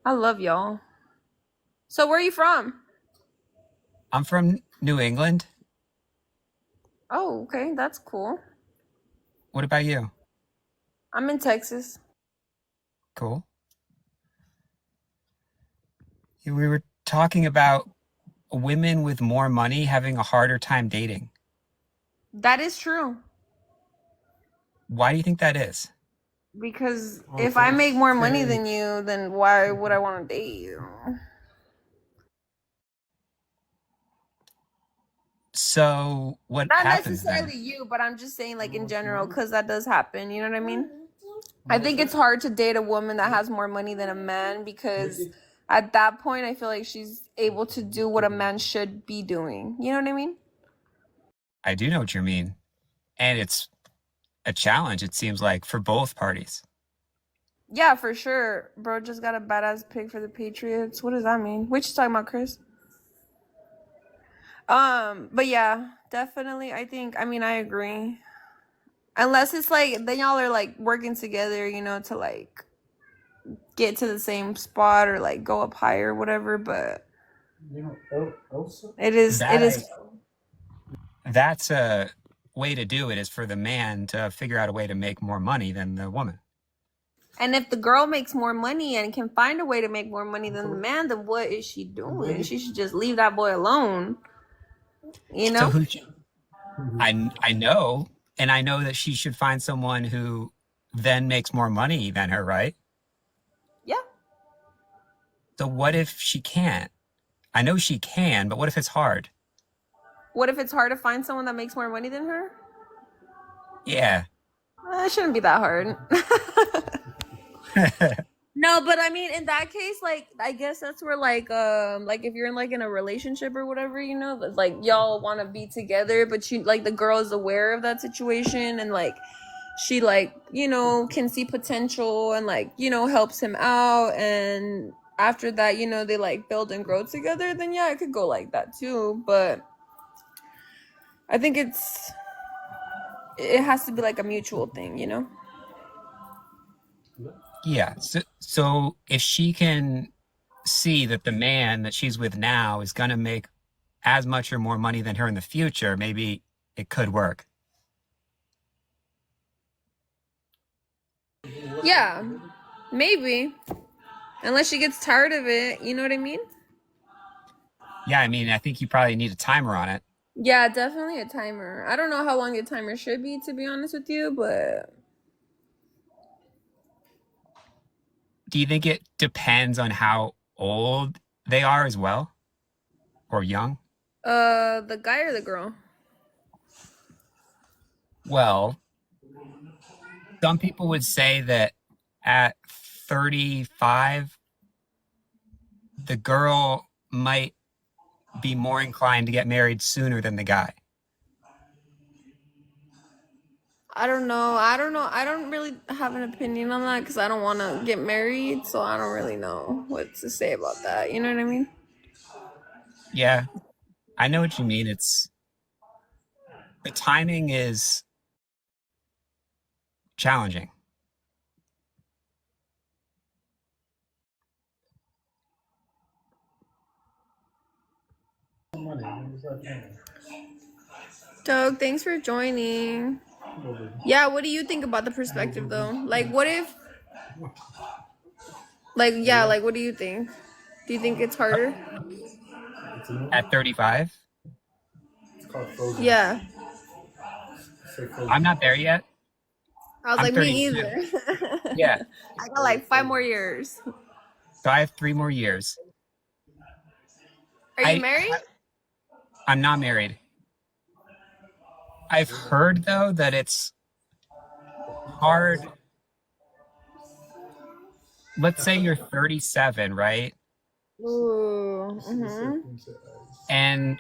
I love y'all. So where are you from? I'm from New England. Oh, okay, that's cool. What about you? I'm in Texas. Cool. We were talking about women with more money having a harder time dating. That is true. Why do you think that is? Because if I make more money than you, then why would I want to date you? So, what Not happens then? necessarily you, but I'm just saying, like, in general, because that does happen. You know what I mean? I think it's hard to date a woman that has more money than a man because at that point, I feel like she's able to do what a man should be doing. You know what I mean? I do know what you mean. And it's a challenge, it seems like, for both parties. Yeah, for sure. Bro just got a badass pick for the Patriots. What does that mean? What you talking about, Chris? But yeah, definitely. I agree. Unless it's like then y'all are like working together, to like get to the same spot or like go up higher or whatever. But it is it That is I that's a way to do it is for the man to figure out a way to make more money than the woman. And if the girl makes more money and can find a way to make more money than the man, then what is she doing? She should just leave that boy alone, you So know? I know, and I know that she should find someone who then makes more money than her, right? Yeah. So what if she can't? I know she can, but what if it's hard? What if it's hard to find someone that makes more money than her? Yeah. It shouldn't be that hard. No, but I mean, in that case, like, I guess that's where, like if you're in like in a relationship or whatever, like y'all want to be together, but like the girl is aware of that situation and like she like can see potential and like helps him out, and after that, they like build and grow together. Then yeah, it could go like that too. But I think it has to be like a mutual thing. Yeah. So if she can see that the man that she's with now is going to make as much or more money than her in the future, maybe it could work. Yeah, maybe. Unless she gets tired of it, you know what I mean? Yeah, I mean, I think you probably need a timer on it. Yeah, definitely a timer. I don't know how long a timer should be, to be honest with you, but Do you think it depends on how old they are as well or young? the guy or the girl? Well, some people would say that at 35, the girl might be more inclined to get married sooner than the guy. I don't know. I don't know. I don't really have an opinion on that because I don't want to get married, so I don't really know what to say about that. You know what I mean? Yeah, I know what you mean. It's the timing is challenging. Doug, thanks for joining. Yeah, what do you think about the perspective though? Like, what if, like, yeah, like, what do you think? Do you think it's harder? At 35, Yeah. I'm not there yet. I was I'm like, me 32. either. Yeah, I got like 5 more years. so I have 3 more years. Are you I married? I'm not married. I've heard though that it's hard. Let's say you're 37, right? Ooh. And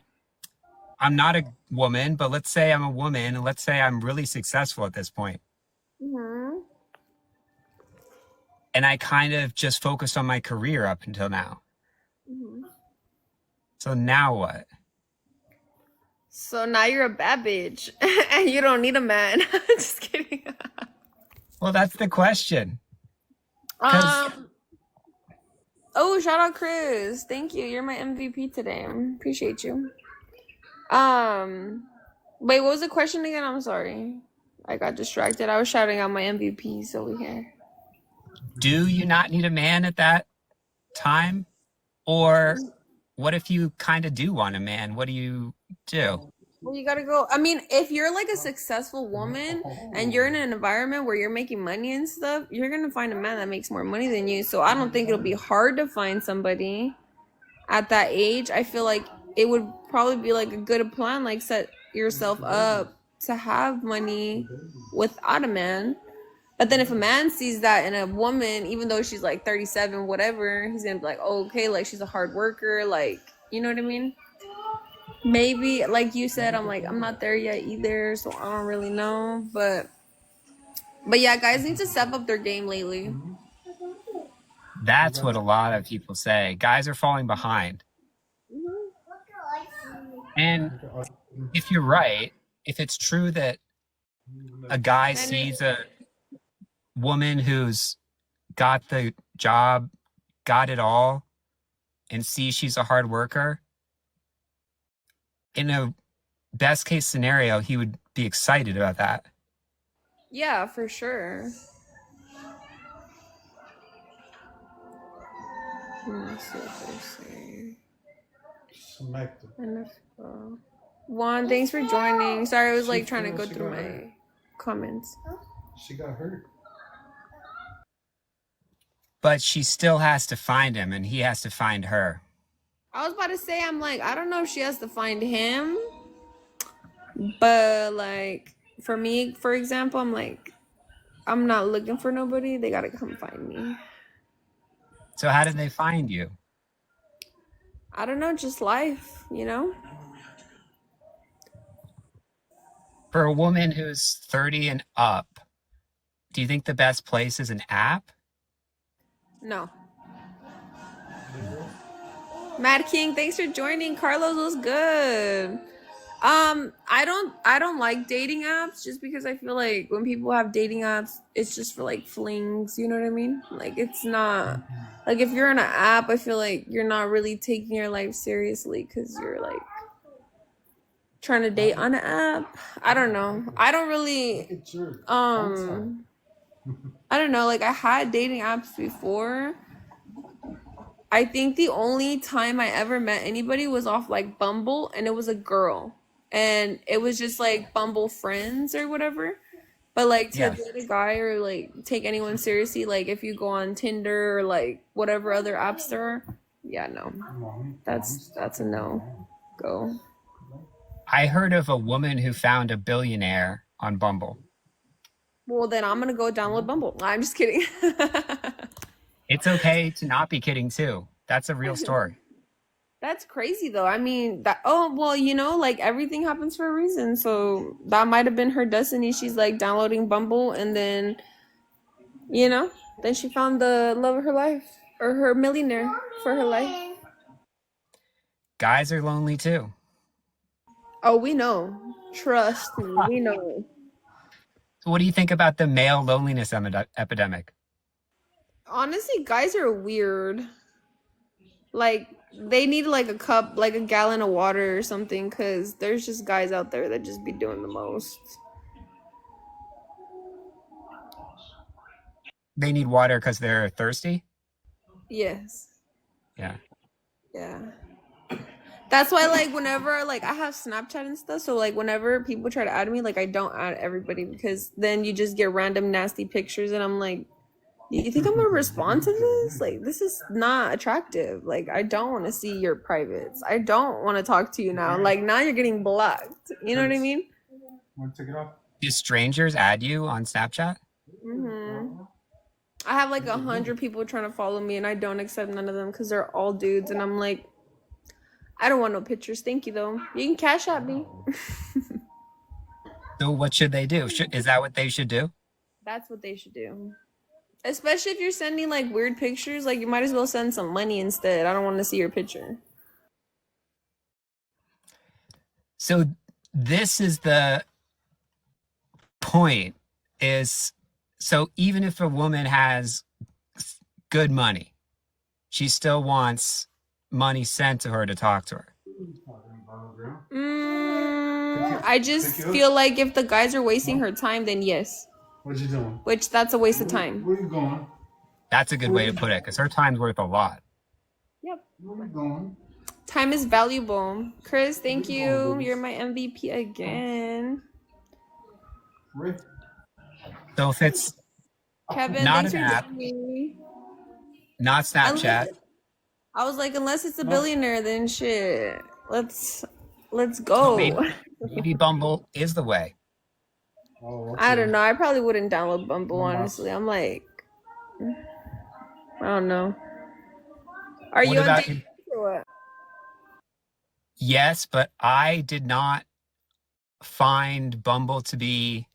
I'm not a woman, but let's say I'm a woman, and let's say I'm really successful at this point, Mhm. and I kind of just focused on my career up until now. Mhm. So now what? So now you're a bad bitch, and you don't need a man. Just kidding. Well, that's the question. Because Um. Oh, shout out Chris. Thank you. You're my MVP today. Appreciate you. Wait, what was the question again? I'm sorry. I got distracted. I was shouting out my MVPs over here. Do you not need a man at that time? Or what if you kind of do want a man? What do you do? Well, you gotta go. I mean, if you're like a successful woman and you're in an environment where you're making money and stuff, you're gonna find a man that makes more money than you. So I don't think it'll be hard to find somebody at that age. I feel like it would probably be like a good plan, like set yourself up to have money without a man. But then if a man sees that in a woman, even though she's like 37, whatever, he's gonna be like, oh, okay, like she's a hard worker, like, you know what I mean? Maybe, like you said, I'm like, I'm not there yet either, so I don't really know. But yeah, guys need to step up their game lately. That's what a lot of people say. Guys are falling behind. And if you're right, if it's true that a guy sees a woman who's got the job, got it all, and sees she's a hard worker, in a best case scenario, he would be excited about that. Yeah, for sure. Let me see what they say. Juan, thanks for joining. Sorry, I was like trying to go through my comments. She got hurt. But she still has to find him, and he has to find her. I was about to say, I'm like, I don't know if she has to find him, but like for me, for example, I'm like, I'm not looking for nobody. They gotta come find me. So how did they find you? I don't know, just life, you know? For a woman who's 30 and up, do you think the best place is an app? No. Mad King, thanks for joining. Carlos was good. I don't like dating apps just because I feel like when people have dating apps, it's just for like flings, you know what I mean? Like it's not like if you're on an app, I feel like you're not really taking your life seriously because you're like trying to date on an app. I don't know. I don't really I don't know, like I had dating apps before. I think the only time I ever met anybody was off like Bumble, and it was a girl. And it was just like Bumble friends or whatever. But like to Yes. date a guy or like take anyone seriously, like if you go on Tinder or like whatever other apps there are, yeah, no. That's a no go. I heard of a woman who found a billionaire on Bumble. Well, then I'm gonna go download Bumble. I'm just kidding. It's okay to not be kidding too. That's a real story. That's crazy though. I mean, that oh, well, you know, like everything happens for a reason. So that might have been her destiny. She's like downloading Bumble and then, you know, then she found the love of her life or her millionaire for her life. Guys are lonely too. Oh, we know. Trust me, we know. So what do you think about the male loneliness epidemic? Honestly, guys are weird. Like they need like a cup, like a gallon of water or something, because there's just guys out there that just be doing the most. They need water because they're thirsty? Yes. Yeah. Yeah. That's why like whenever like I have Snapchat and stuff, so like whenever people try to add me, like I don't add everybody because then you just get random nasty pictures and I'm like, you think I'm gonna respond to this? Like this is not attractive. Like I don't want to see your privates. I don't want to talk to you now. Like now you're getting blocked. You know what I mean? Want to take it off? Do strangers add you on Snapchat? I have like 100 people trying to follow me and I don't accept none of them because they're all dudes and I'm like, I don't want no pictures. Thank you though. You can cash at me. So what should they do? Is that what they should do? That's what they should do. Especially if you're sending like weird pictures, like you might as well send some money instead. I don't want to see your picture. So this is the point is so even if a woman has good money, she still wants money sent to her to talk to her. I just feel like if the guys are wasting her time, then yes. What you doing? Which that's a waste of time. Where you going? That's a good way to put it, because her time's worth a lot. Yep. Where you going? Time is valuable. Chris, thank you. You're my MVP again. Where? So if it's Kevin, not thanks an for app, joining me. not Snapchat, I was like, unless it's a billionaire, then shit. Let's so go. maybe Bumble is the way. Oh, I don't know. I probably wouldn't download Bumble, honestly. I'm like, I don't know. Are What you on about dating or what? Yes, but I did not find Bumble to be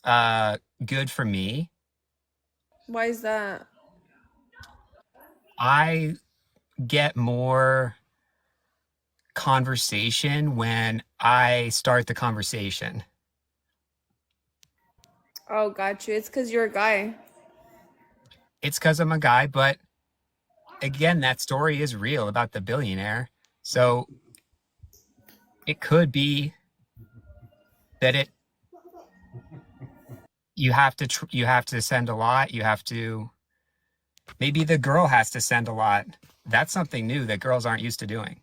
good for me. Why is that? I get more conversation when I start the conversation. Oh, got you. It's because you're a guy. It's because I'm a guy, but again, that story is real about the billionaire. So it could be that you have to send a lot. Maybe the girl has to send a lot. That's something new that girls aren't used to doing.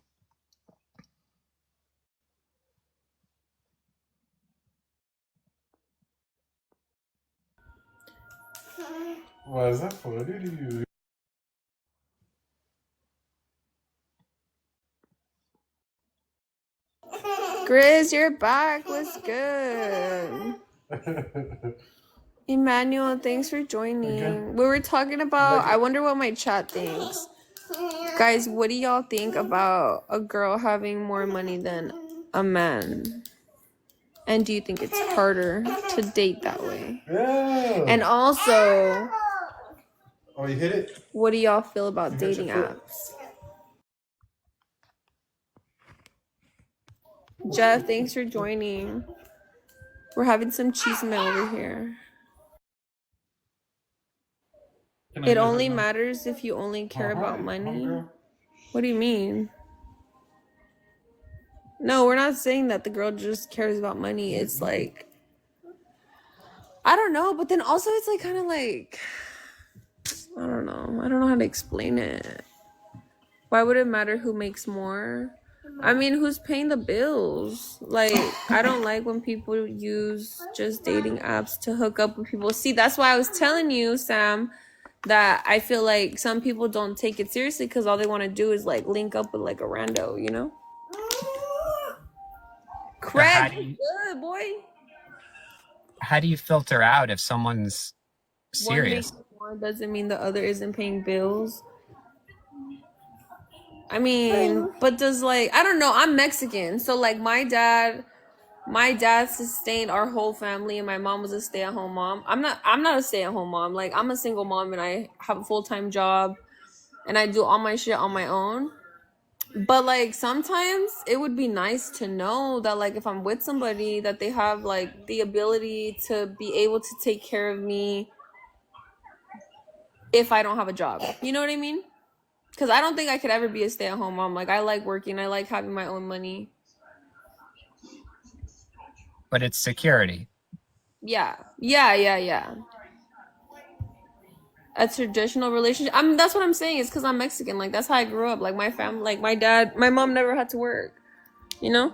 Why is that funny to you? Grizz, you're back. What's good? Emmanuel, thanks for joining. We were talking about, I wonder what my chat thinks. Guys, what do y'all think about a girl having more money than a man? And do you think it's harder to date that way? Yeah. And also, Oh, you hit it? what do y'all feel about You hit dating your foot. apps? Jeff, thanks for joining. We're having some cheese over here. It only matters if you only care about money. What do you mean? No, we're not saying that the girl just cares about money. It's like, I don't know, but then also it's like kind of like, I don't know. I don't know how to explain it. Why would it matter who makes more? I mean, who's paying the bills? Like, I don't like when people use just dating apps to hook up with people. See, that's why I was telling you, Sam, that I feel like some people don't take it seriously because all they want to do is like link up with like a rando, you know? Craig, good boy. How do you filter out if someone's One serious? making more doesn't mean the other isn't paying bills. I mean, but does like, I don't know, I'm Mexican, so like my dad sustained our whole family and my mom was a stay-at-home mom. I'm not a stay-at-home mom. Like I'm a single mom and I have a full-time job and I do all my shit on my own. But like sometimes it would be nice to know that like if I'm with somebody that they have like the ability to be able to take care of me if I don't have a job. You know what I mean? Because I don't think I could ever be a stay-at-home mom. Like I like working. I like having my own money. But it's security. Yeah. A traditional relationship. I mean, that's what I'm saying. It's because I'm Mexican. Like that's how I grew up. Like my family, like my dad, my mom never had to work. You know,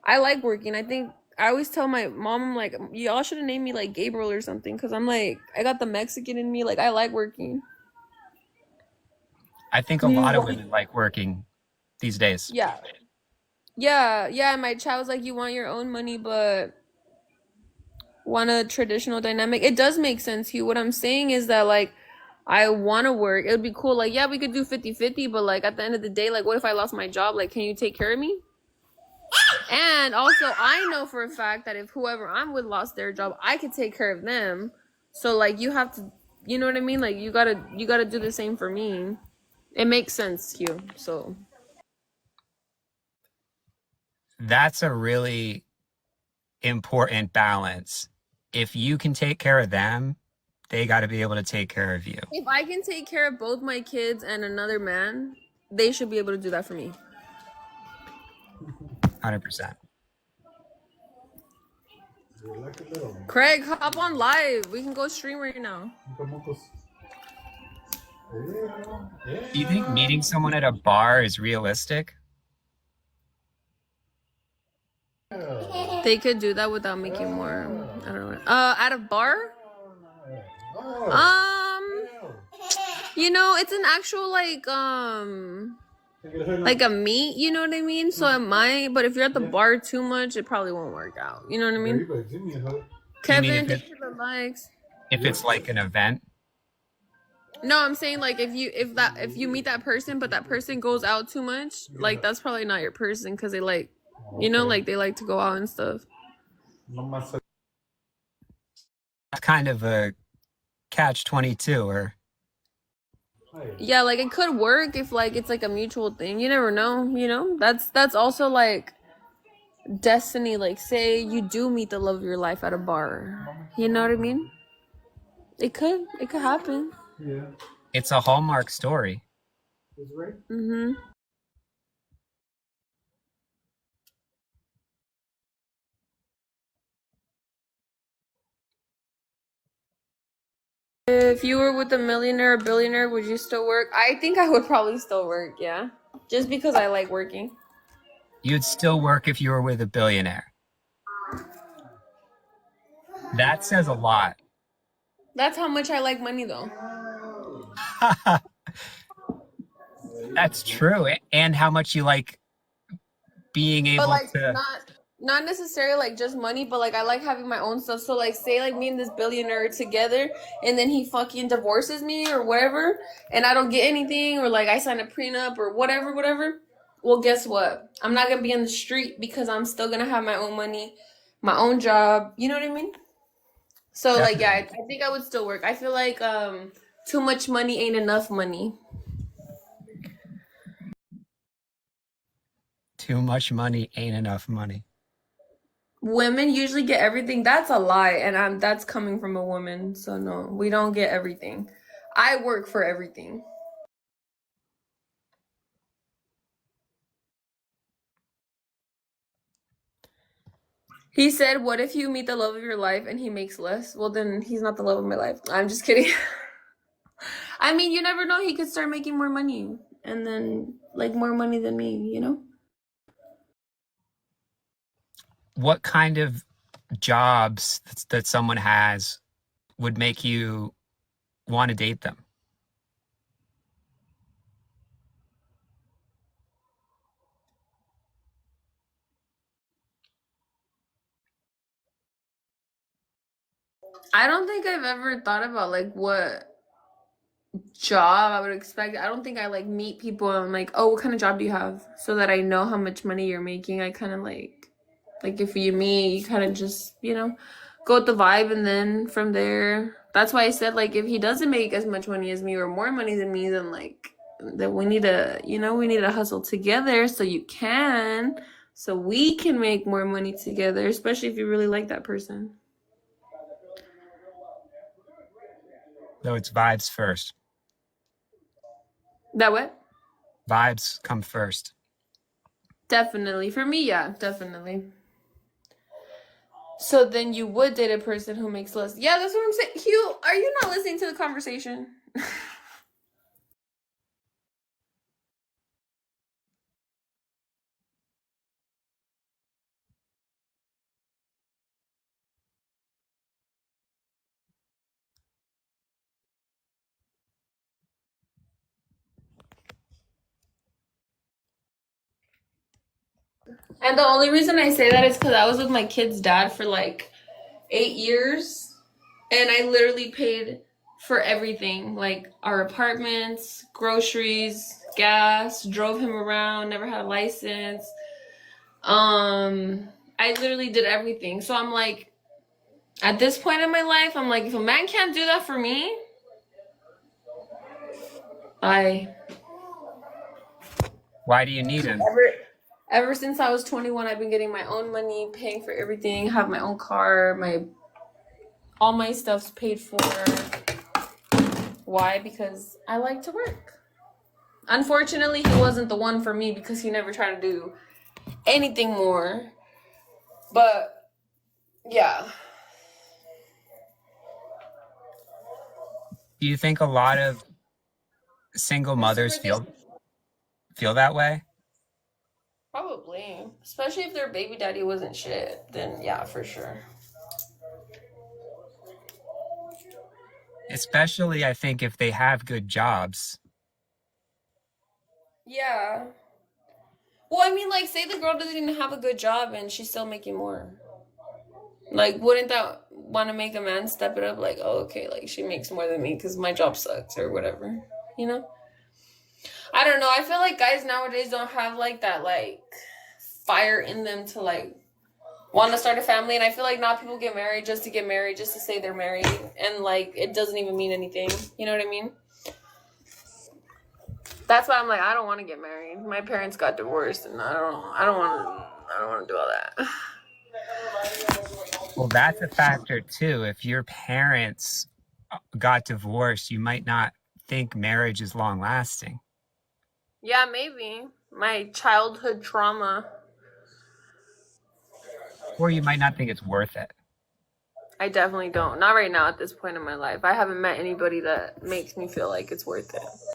I like working. I think I always tell my mom, I'm like, y'all should have named me like Gabriel or something, because I'm like, I got the Mexican in me. Like I like working. I think a lot of women like working these days. Yeah. And my child was like, you want your own money, but want a traditional dynamic. It does make sense, Hugh. What I'm saying is that like I want to work. It would be cool. Like, yeah, we could do 50-50, but like at the end of the day, like what if I lost my job? Like, can you take care of me? And also I know for a fact that if whoever I'm with lost their job, I could take care of them. So like you have to, you know what I mean? Like you gotta do the same for me. It makes sense, Hugh. So That's a really important balance. If you can take care of them, they got to be able to take care of you. If I can take care of both my kids and another man, they should be able to do that for me. 100%. You're like a little one. Craig, hop on live. We can go stream right now. Yeah. Do you think meeting someone at a bar is realistic? They could do that without making more. I don't know. At a bar? You know, it's an actual like a meet, you know what I mean? So it might, but if you're at the bar too much, it probably won't work out. You know what I mean? Kevin, thank you for the likes. If it's like an event? No, I'm saying like if you meet that person, but that person goes out too much, like that's probably not your person because they like, you know, like they like to go out and stuff. Kind of a catch-22, or Yeah, like it could work if like it's like a mutual thing. You never know, you know? That's also like destiny. Like say you do meet the love of your life at a bar. You know what I mean? It could happen. Yeah. it's a Hallmark story. That's right. Mm-hmm. If you were with a millionaire or billionaire, would you still work? I think I would probably still work, yeah. Just because I like working. You'd still work if you were with a billionaire. That says a lot. That's how much I like money though. That's true. And how much you like being able But like to. not necessarily like just money, but like I like having my own stuff. So like say like me and this billionaire are together and then he fucking divorces me or whatever and I don't get anything or like I sign a prenup or whatever. Well, guess what? I'm not gonna be in the street because I'm still gonna have my own money, my own job. You know what I mean? So like yeah, I think I would still work. I feel like too much money ain't enough money. Too much money ain't enough money. Women usually get everything. That's a lie, and that's coming from a woman. So no, we don't get everything. I work for everything. He said, "What if you meet the love of your life and he makes less? Well, then he's not the love of my life." I'm just kidding. I mean, you never know. He could start making more money, and then like more money than me. You know. What kind of jobs that someone has would make you want to date them? I don't think I've ever thought about like what job I would expect. I don't think I like meet people and I'm like, oh, what kind of job do you have? So that I know how much money you're making. I kind of like if you meet, you kind of just, you know, go with the vibe and then from there. That's why I said like if he doesn't make as much money as me or more money than me, then like that we need to, you know, we need to hustle together so we can make more money together, especially if you really like that person. Though it's vibes first. That what? Vibes come first. Definitely. For me, yeah, definitely. So then you would date a person who makes less. Yeah, that's what I'm saying. Hugh, are you not listening to the conversation? And the only reason I say that is because I was with my kid's dad for like 8 years. And I literally paid for everything. Like our apartments, groceries, gas, drove him around, never had a license. I literally did everything. So I'm like, at this point in my life, I'm like, if a man can't do that for me, Why do you need him? Ever since I was 21, I've been getting my own money, paying for everything, have my own car, all my stuff's paid for. Why? Because I like to work. Unfortunately, he wasn't the one for me because he never tried to do anything more. But yeah. Do you think a lot of single mothers feel that way? Probably. Especially if their baby daddy wasn't shit. Then yeah, for sure. Especially, I think, if they have good jobs. Yeah. Well, I mean, like, say the girl doesn't even have a good job and she's still making more. Like, wouldn't that want to make a man step it up? Like, oh, okay, like, she makes more than me because my job sucks or whatever. You know? I don't know. I feel like guys nowadays don't have, like, that, like, fire in them to, like, want to start a family. And I feel like now people get married just to get married, just to say they're married. And, like, it doesn't even mean anything. You know what I mean? That's why I'm like, I don't want to get married. My parents got divorced, and I don't want to do all that. Well, that's a factor too. If your parents got divorced, you might not think marriage is long lasting. Yeah, maybe my childhood trauma. Or you might not think it's worth it. I definitely don't. Not right now at this point in my life. I haven't met anybody that makes me feel like it's worth it.